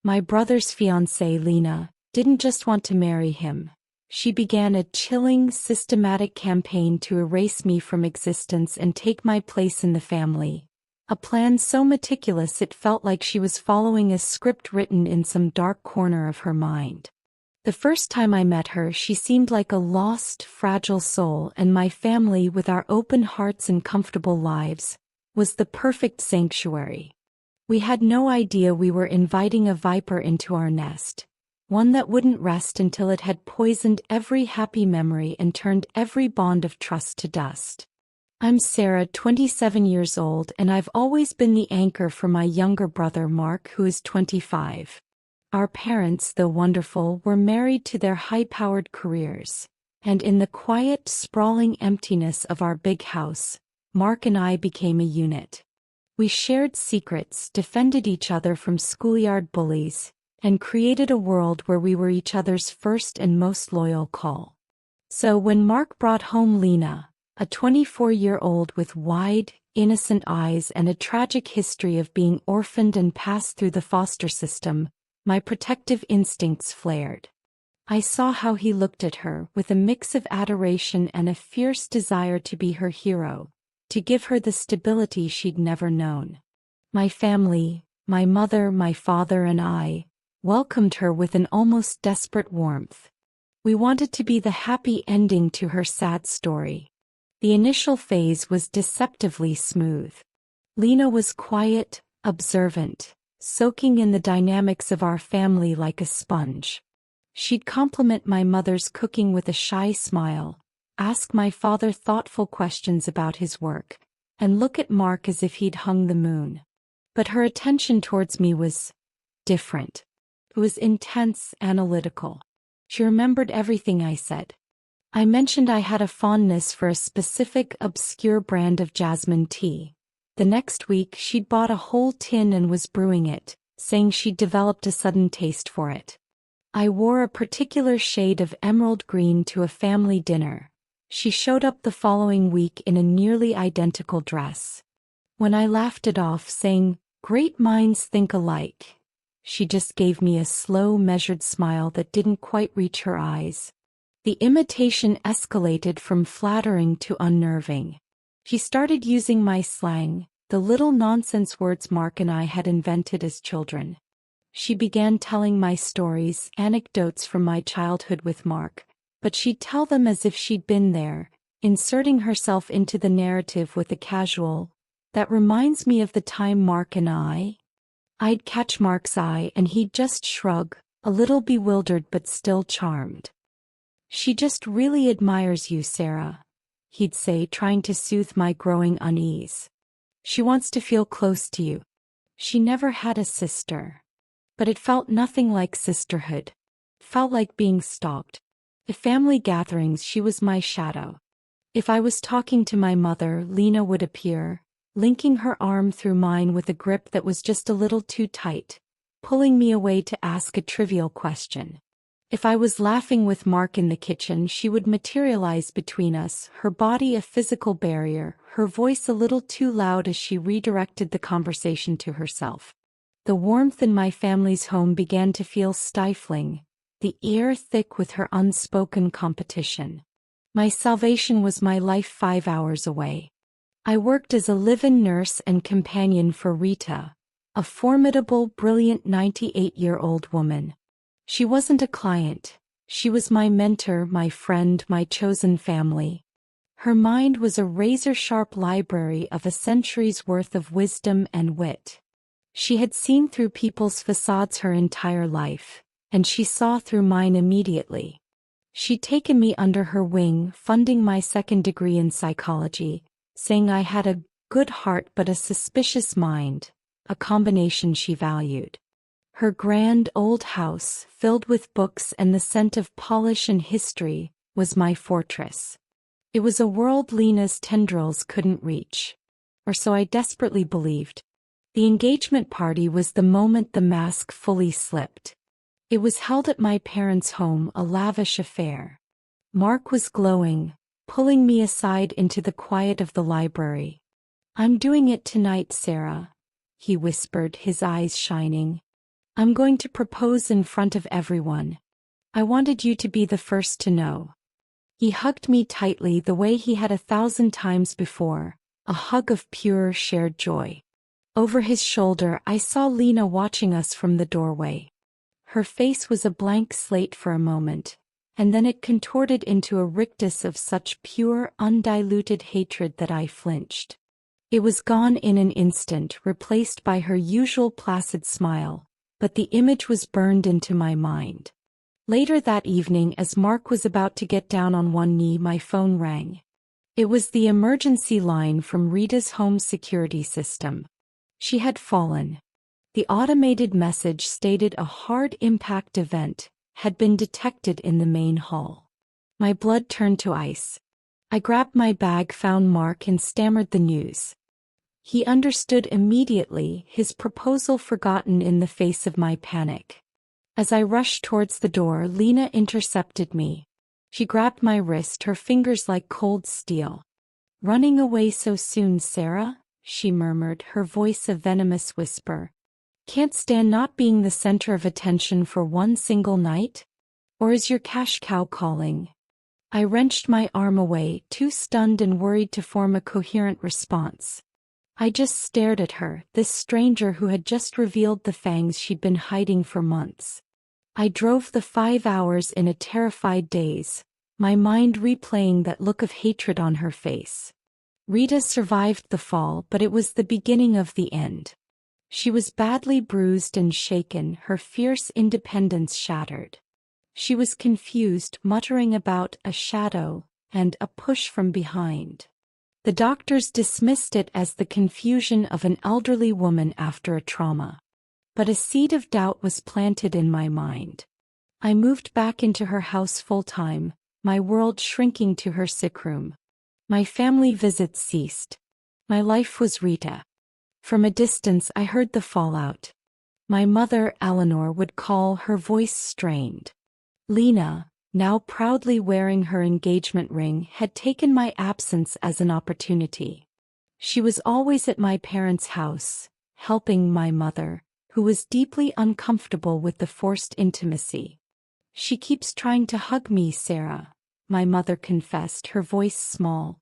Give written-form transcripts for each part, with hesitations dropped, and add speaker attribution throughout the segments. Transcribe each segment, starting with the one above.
Speaker 1: My brother's fiancée, Lena, didn't just want to marry him. She began a chilling, systematic campaign to erase me from existence and take my place in the family. A plan so meticulous it felt like she was following a script written in some dark corner of her mind. The first time I met her, she seemed like a lost, fragile soul, and my family, with our open hearts and comfortable lives, was the perfect sanctuary. We had no idea we were inviting a viper into our nest, one that wouldn't rest until it had poisoned every happy memory and turned every bond of trust to dust. I'm Sarah, 27 years old, and I've always been the anchor for my younger brother Mark, who is 25. Our parents, though wonderful, were married to their high-powered careers, and in the quiet, sprawling emptiness of our big house, Mark and I became a unit. We shared secrets, defended each other from schoolyard bullies, and created a world where we were each other's first and most loyal call. So when Mark brought home Lena, a 24-year-old with wide, innocent eyes and a tragic history of being orphaned and passed through the foster system, my protective instincts flared. I saw how he looked at her, with a mix of adoration and a fierce desire to be her hero, to give her the stability she'd never known. My family, my mother, my father, and I, welcomed her with an almost desperate warmth. We wanted to be the happy ending to her sad story. The initial phase was deceptively smooth. Lena was quiet, observant, soaking in the dynamics of our family like a sponge. She'd compliment my mother's cooking with a shy smile, ask my father thoughtful questions about his work, and look at Mark as if he'd hung the moon. But her attention towards me was different. It was intense, analytical. She remembered everything I said. I mentioned I had a fondness for a specific, obscure brand of jasmine tea. The next week, she'd bought a whole tin and was brewing it, saying she'd developed a sudden taste for it. I wore a particular shade of emerald green to a family dinner. She showed up the following week in a nearly identical dress. When I laughed it off, saying, "Great minds think alike," she just gave me a slow, measured smile that didn't quite reach her eyes. The imitation escalated from flattering to unnerving. She started using my slang, the little nonsense words Mark and I had invented as children. She began telling my stories, anecdotes from my childhood with Mark, but she'd tell them as if she'd been there, inserting herself into the narrative with a casual, "That reminds me of the time Mark and I." I'd catch Mark's eye and he'd just shrug, a little bewildered but still charmed. "She just really admires you, Sarah," he'd say, trying to soothe my growing unease. "She wants to feel close to you. She never had a sister." But it felt nothing like sisterhood. It felt like being stalked. At family gatherings, she was my shadow. If I was talking to my mother, Lena would appear, linking her arm through mine with a grip that was just a little too tight, pulling me away to ask a trivial question. If I was laughing with Mark in the kitchen, she would materialize between us, her body a physical barrier, her voice a little too loud as she redirected the conversation to herself. The warmth in my family's home began to feel stifling, the air thick with her unspoken competition. My salvation was my life 5 hours away. I worked as a live-in nurse and companion for Rita, a formidable, brilliant 98-year-old woman. She wasn't a client. She was my mentor, my friend, my chosen family. Her mind was a razor-sharp library of a century's worth of wisdom and wit. She had seen through people's facades her entire life, and she saw through mine immediately. She'd taken me under her wing, funding my second degree in psychology, saying I had a good heart but a suspicious mind, a combination she valued. Her grand old house, filled with books and the scent of polish and history, was my fortress. It was a world Lena's tendrils couldn't reach. Or so I desperately believed. The engagement party was the moment the mask fully slipped. It was held at my parents' home, a lavish affair. Mark was glowing, pulling me aside into the quiet of the library. "I'm doing it tonight, Sarah," he whispered, his eyes shining. I'm going to propose in front of everyone. I wanted you to be the first to know." He hugged me tightly the way he had 1,000 times before, a hug of pure shared joy. Over his shoulder I saw Lena watching us from the doorway. Her face was a blank slate for a moment, and then it contorted into a rictus of such pure, undiluted hatred that I flinched. It was gone in an instant, replaced by her usual placid smile, but the image was burned into my mind. Later that evening, as Mark was about to get down on one knee, my phone rang. It was the emergency line from Rita's home security system. She had fallen. The automated message stated a hard impact event had been detected in the main hall. My blood turned to ice. I grabbed my bag, found Mark, and stammered the news. He understood immediately, his proposal forgotten in the face of my panic. As I rushed towards the door, Lena intercepted me. She grabbed my wrist, her fingers like cold steel. "Running away so soon, Sarah?" she murmured, her voice a venomous whisper. "Can't stand not being the center of attention for one single night? Or is your cash cow calling?" I wrenched my arm away, too stunned and worried to form a coherent response. I just stared at her, this stranger who had just revealed the fangs she'd been hiding for months. I drove the 5 hours in a terrified daze, my mind replaying that look of hatred on her face. Rita survived the fall, but it was the beginning of the end. She was badly bruised and shaken, her fierce independence shattered. She was confused, muttering about a shadow and a push from behind. The doctors dismissed it as the confusion of an elderly woman after a trauma. But a seed of doubt was planted in my mind. I moved back into her house full-time, my world shrinking to her sick room. My family visits ceased. My life was Rita. From a distance I heard the fallout. My mother, Eleanor, would call, her voice strained. Lena, now proudly wearing her engagement ring, had taken my absence as an opportunity. She was always at my parents' house, helping my mother, who was deeply uncomfortable with the forced intimacy. "She keeps trying to hug me, Sarah," my mother confessed, her voice small.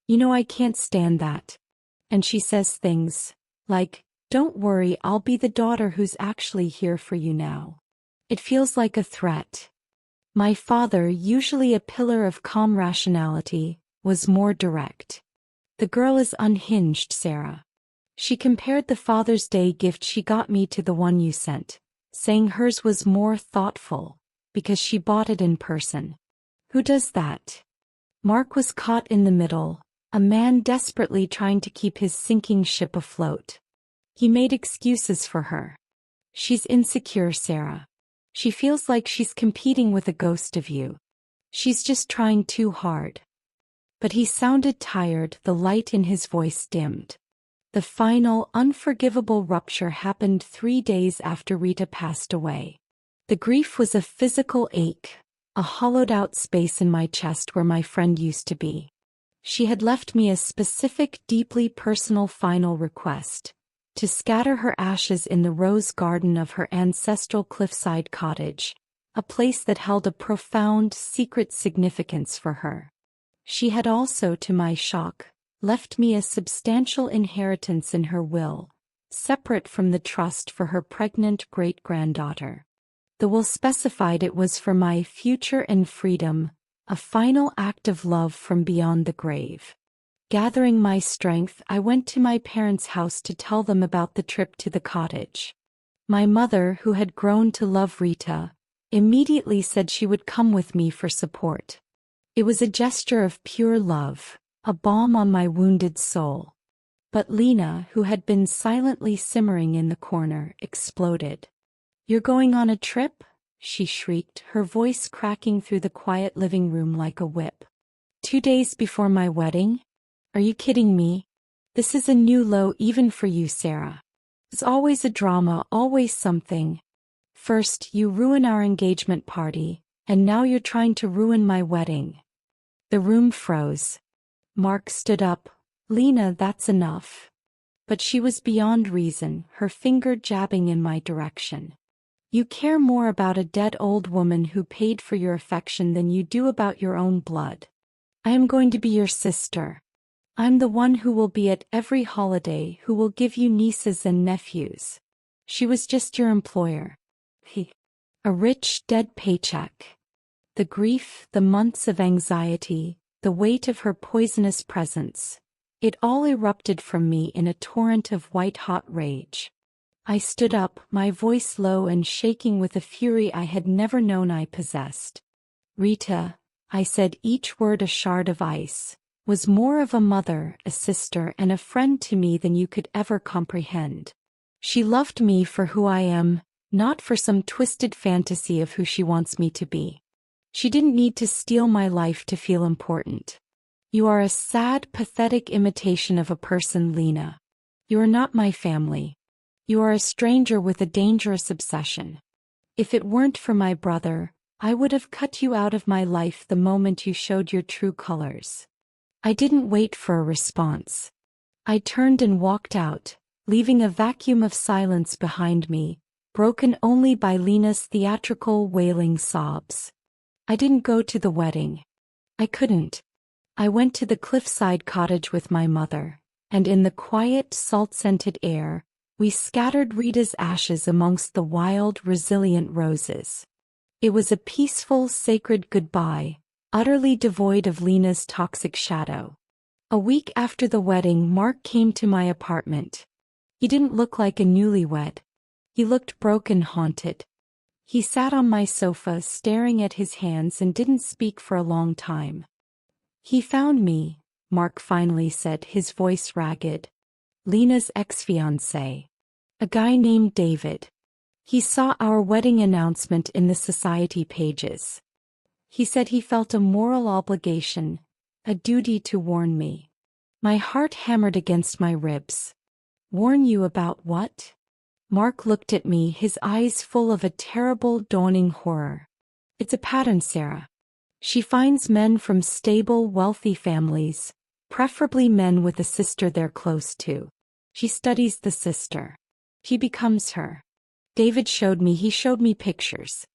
Speaker 1: "You know I can't stand that. And she says things like, 'Don't worry, I'll be the daughter who's actually here for you now.' It feels like a threat." My father, usually a pillar of calm rationality, was more direct. "The girl is unhinged, Sarah. She compared the Father's Day gift she got me to the one you sent, saying hers was more thoughtful, because she bought it in person. Who does that?" Mark was caught in the middle, a man desperately trying to keep his sinking ship afloat. He made excuses for her. "She's insecure, Sarah. She feels like she's competing with a ghost of you. She's just trying too hard." But he sounded tired, the light in his voice dimmed. The final, unforgivable rupture happened 3 days after Rita passed away. The grief was a physical ache, a hollowed-out space in my chest where my friend used to be. She had left me a specific, deeply personal final request: to scatter her ashes in the rose garden of her ancestral cliffside cottage, a place that held a profound, secret significance for her. She had also, to my shock, left me a substantial inheritance in her will, separate from the trust for her pregnant great-granddaughter. The will specified it was for my future and freedom, a final act of love from beyond the grave. Gathering my strength, I went to my parents' house to tell them about the trip to the cottage. My mother, who had grown to love Rita, immediately said she would come with me for support. It was a gesture of pure love, a balm on my wounded soul. But Lena, who had been silently simmering in the corner, exploded. "You're going on a trip?" she shrieked, her voice cracking through the quiet living room like a whip. 2 days before my wedding? Are you kidding me? This is a new low even for you, Sarah. It's always a drama, always something. First, you ruin our engagement party, and now you're trying to ruin my wedding. The room froze. Mark stood up. "Lena, that's enough." But she was beyond reason, her finger jabbing in my direction. You care more about a dead old woman who paid for your affection than you do about your own blood. I am going to be your sister. I'm the one who will be at every holiday, who will give you nieces and nephews. She was just your employer. A rich, dead paycheck. The grief, the months of anxiety, the weight of her poisonous presence. It all erupted from me in a torrent of white-hot rage. I stood up, my voice low and shaking with a fury I had never known I possessed. Rita, I said, each word a shard of ice, was more of a mother, a sister, and a friend to me than you could ever comprehend. She loved me for who I am, not for some twisted fantasy of who she wants me to be. She didn't need to steal my life to feel important. You are a sad, pathetic imitation of a person, Lena. You are not my family. You are a stranger with a dangerous obsession. If it weren't for my brother, I would have cut you out of my life the moment you showed your true colors. I didn't wait for a response. I turned and walked out, leaving a vacuum of silence behind me, broken only by Lena's theatrical, wailing sobs. I didn't go to the wedding. I couldn't. I went to the cliffside cottage with my mother, and in the quiet, salt-scented air, we scattered Rita's ashes amongst the wild, resilient roses. It was a peaceful, sacred goodbye, utterly devoid of Lena's toxic shadow. A week after the wedding, Mark came to my apartment. He didn't look like a newlywed. He looked broken, haunted. He sat on my sofa staring at his hands and didn't speak for a long time. He found me, Mark finally said, his voice ragged. Lena's ex-fiancé. A guy named David. He saw our wedding announcement in the society pages. He said he felt a moral obligation, a duty to warn me. My heart hammered against my ribs. Warn you about what? Mark looked at me, his eyes full of a terrible, dawning horror. It's a pattern, Sarah. She finds men from stable, wealthy families, preferably men with a sister they're close to. She studies the sister. She becomes her. David showed me pictures.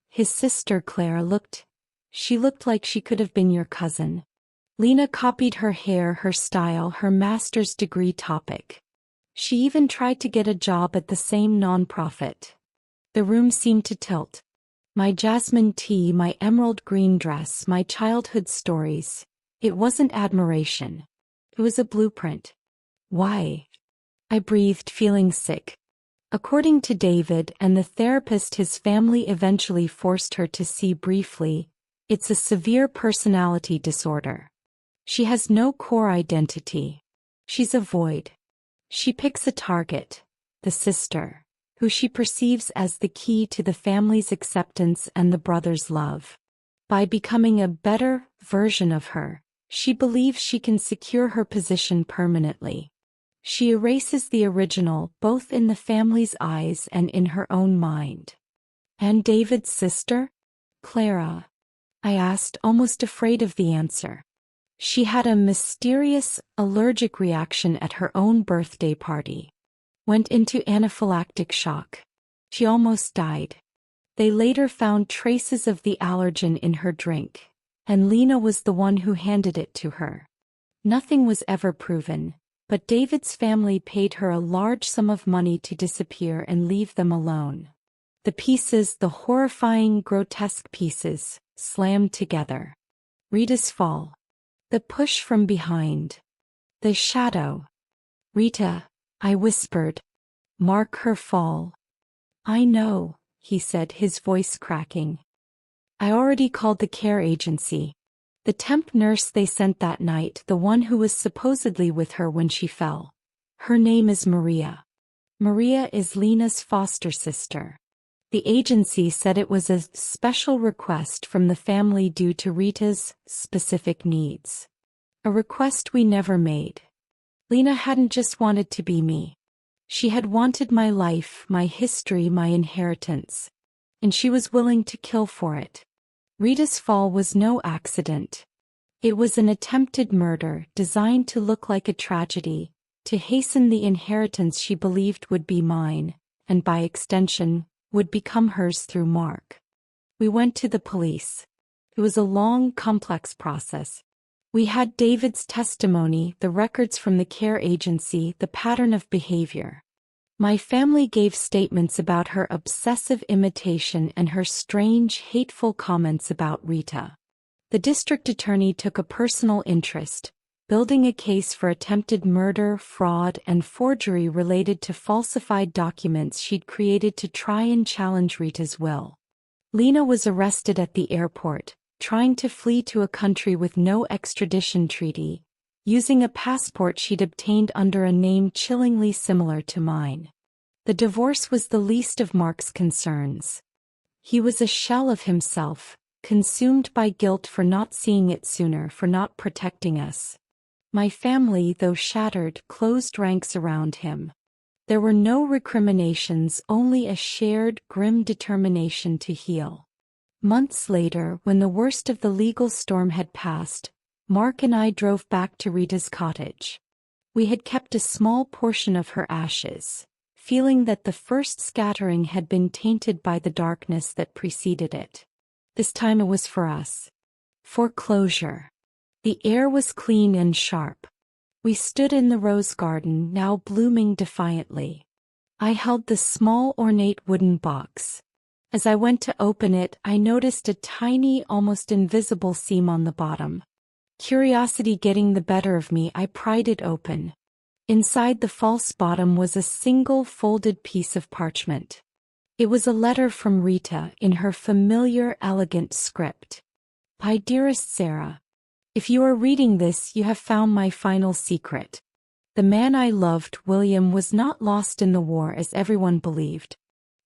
Speaker 1: His sister, Clara, she looked like she could have been your cousin. Lena copied her hair, her style, her master's degree topic. She even tried to get a job at the same nonprofit. The room seemed to tilt. My jasmine tea, my emerald green dress, my childhood stories. It wasn't admiration. It was a blueprint. Why? I breathed, feeling sick. According to David and the therapist his family eventually forced her to see briefly, it's a severe personality disorder. She has no core identity. She's a void. She picks a target, the sister, who she perceives as the key to the family's acceptance and the brother's love. By becoming a better version of her, she believes she can secure her position permanently. She erases the original both in the family's eyes and in her own mind. And David's sister? Clara? I asked, almost afraid of the answer. She had a mysterious, allergic reaction at her own birthday party. Went into anaphylactic shock. She almost died. They later found traces of the allergen in her drink, and Lena was the one who handed it to her. Nothing was ever proven, but David's family paid her a large sum of money to disappear and leave them alone. The pieces, the horrifying, grotesque pieces, slammed together. Rita's fall. The push from behind. The shadow. Rita, I whispered. Mark, her fall. I know, he said, his voice cracking. I already called the care agency. The temp nurse they sent that night, the one who was supposedly with her when she fell. Her name is Maria. Maria is Lena's foster sister. The agency said it was a special request from the family due to Rita's specific needs. A request we never made. Lena hadn't just wanted to be me. She had wanted my life, my history, my inheritance. And she was willing to kill for it. Rita's fall was no accident. It was an attempted murder designed to look like a tragedy, to hasten the inheritance she believed would be mine, and by extension, would become hers through Mark. We went to the police. It was a long, complex process. We had David's testimony, the records from the care agency, the pattern of behavior. My family gave statements about her obsessive imitation and her strange, hateful comments about Rita. The district attorney took a personal interest, building a case for attempted murder, fraud, and forgery related to falsified documents she'd created to try and challenge Rita's will. Lena was arrested at the airport, trying to flee to a country with no extradition treaty, using a passport she'd obtained under a name chillingly similar to mine. The divorce was the least of Mark's concerns. He was a shell of himself, consumed by guilt for not seeing it sooner, for not protecting us. My family, though shattered, closed ranks around him. There were no recriminations, only a shared, grim determination to heal. Months later, when the worst of the legal storm had passed, Mark and I drove back to Rita's cottage. We had kept a small portion of her ashes, feeling that the first scattering had been tainted by the darkness that preceded it. This time it was for us. For closure. The air was clean and sharp. We stood in the rose garden, now blooming defiantly. I held the small ornate wooden box. As I went to open it, I noticed a tiny, almost invisible seam on the bottom. Curiosity getting the better of me, I pried it open. Inside the false bottom was a single folded piece of parchment. It was a letter from Rita in her familiar, elegant script. My dearest Sarah, if you are reading this, you have found my final secret. The man I loved, William, was not lost in the war as everyone believed.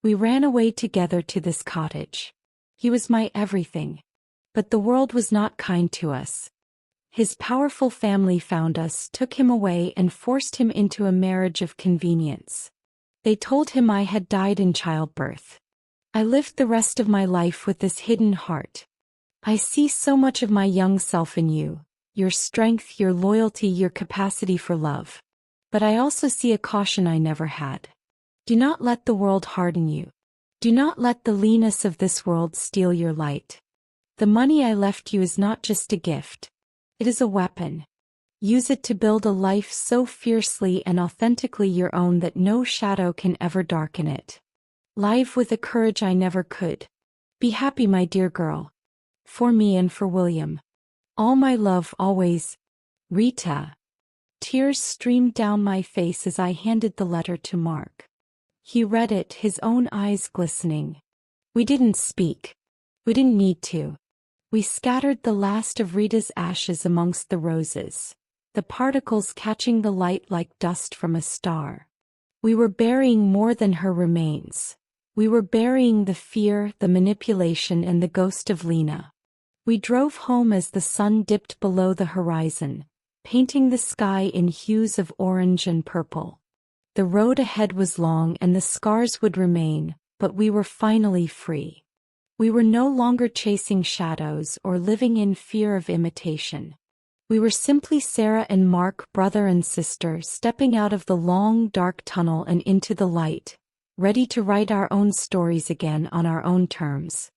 Speaker 1: We ran away together to this cottage. He was my everything. But the world was not kind to us. His powerful family found us, took him away, and forced him into a marriage of convenience. They told him I had died in childbirth. I lived the rest of my life with this hidden heart. I see so much of my young self in you, your strength, your loyalty, your capacity for love. But I also see a caution I never had. Do not let the world harden you. Do not let the leanness of this world steal your light. The money I left you is not just a gift. It is a weapon. Use it to build a life so fiercely and authentically your own that no shadow can ever darken it. Live with a courage I never could. Be happy, my dear girl. For me and for William. All my love always. Rita. Tears streamed down my face as I handed the letter to Mark. He read it, his own eyes glistening. We didn't speak. We didn't need to. We scattered the last of Rita's ashes amongst the roses, the particles catching the light like dust from a star. We were burying more than her remains. We were burying the fear, the manipulation, and the ghost of Lena. We drove home as the sun dipped below the horizon, painting the sky in hues of orange and purple. The road ahead was long and the scars would remain, but we were finally free. We were no longer chasing shadows or living in fear of imitation. We were simply Sarah and Mark, brother and sister, stepping out of the long, dark tunnel and into the light, ready to write our own stories again on our own terms.